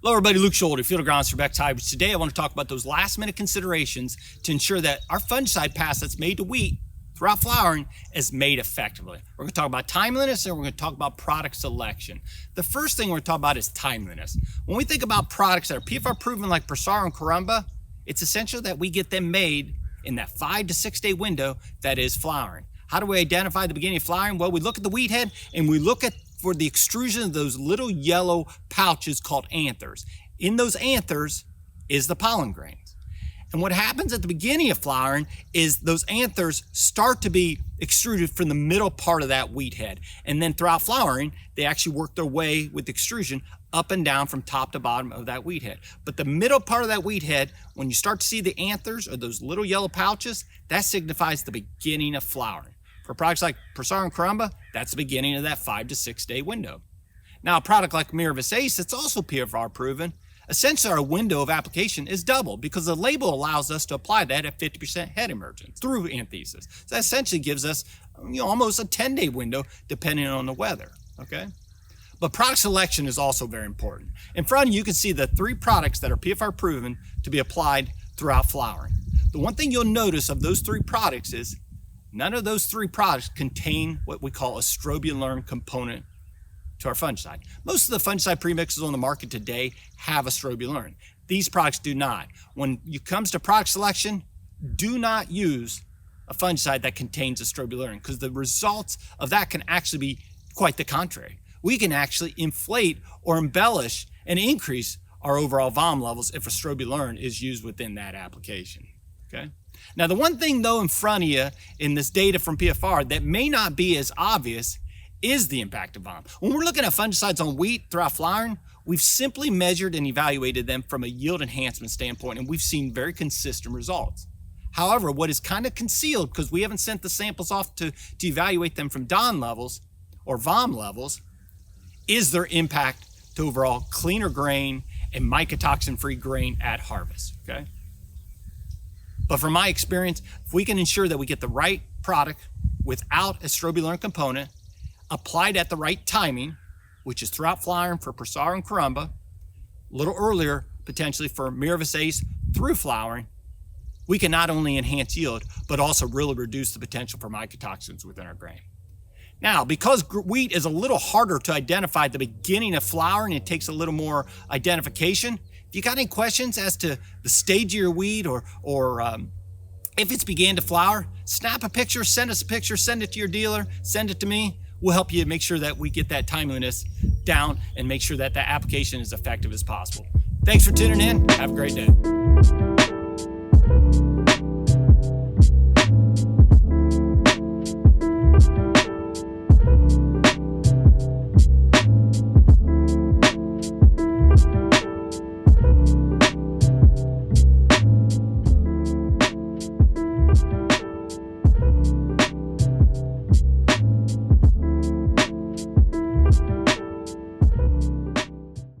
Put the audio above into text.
Hello everybody, Luke Scholder, Field Agronomist for Beck's Hybrids. Today I want to talk about those last minute considerations to ensure that our fungicide pass that's made to wheat throughout flowering is made effectively. We're going to talk about timeliness and we're going to talk about product selection. The first thing we're going to talk about is timeliness. When we think about products that are PFR proven like Persara and Carumba, it's essential that we get them made in that 5 to 6 day window that is flowering. How do we identify the beginning of flowering? Well, we look at the wheat head and we look at for the extrusion of those little yellow pouches called anthers. In those anthers is the pollen grains. And what happens at the beginning of flowering is those anthers start to be extruded from the middle part of that wheat head. And then throughout flowering, they actually work their way with extrusion up and down from top to bottom of that wheat head. But the middle part of that wheat head, when you start to see the anthers or those little yellow pouches, that signifies the beginning of flowering. For products like Persara and Carumba, that's the beginning of that 5 to 6 day window. Now, a product like Miravis Ace, it's also PFR proven. Essentially, our window of application is double because the label allows us to apply that at 50% head emergence through anthesis. So that essentially gives us, almost a 10-day window depending on the weather, okay? But product selection is also very important. In front of you can see the 3 products that are PFR proven to be applied throughout flowering. The one thing you'll notice of those 3 products is none of those 3 products contain what we call a strobilurin component to our fungicide. Most of the fungicide premixes on the market today have a strobilurin. These products do not. When it comes to product selection, do not use a fungicide that contains a strobilurin because the results of that can actually be quite the contrary. We can actually inflate or embellish and increase our overall VOM levels if a strobilurin is used within that application, okay? Now, the one thing though in front of you in this data from PFR that may not be as obvious is the impact of VOM. When we're looking at fungicides on wheat throughout flowering, we've simply measured and evaluated them from a yield enhancement standpoint, and we've seen very consistent results. However, what is kind of concealed, because we haven't sent the samples off to evaluate them from DON levels or VOM levels, is their impact to overall cleaner grain and mycotoxin-free grain at harvest, okay? But from my experience, if we can ensure that we get the right product without a strobilurin component, applied at the right timing, which is throughout flowering for Persara and Carumba, a little earlier potentially for Miravis Ace through flowering, we can not only enhance yield, but also really reduce the potential for mycotoxins within our grain. Now, because wheat is a little harder to identify at the beginning of flowering, it takes a little more identification. If you got any questions as to the stage of your wheat or if it's began to flower, snap a picture, send us a picture, send it to your dealer, send it to me. We'll help you make sure that we get that timeliness down and make sure that that application is effective as possible. Thanks for tuning in. Have a great day.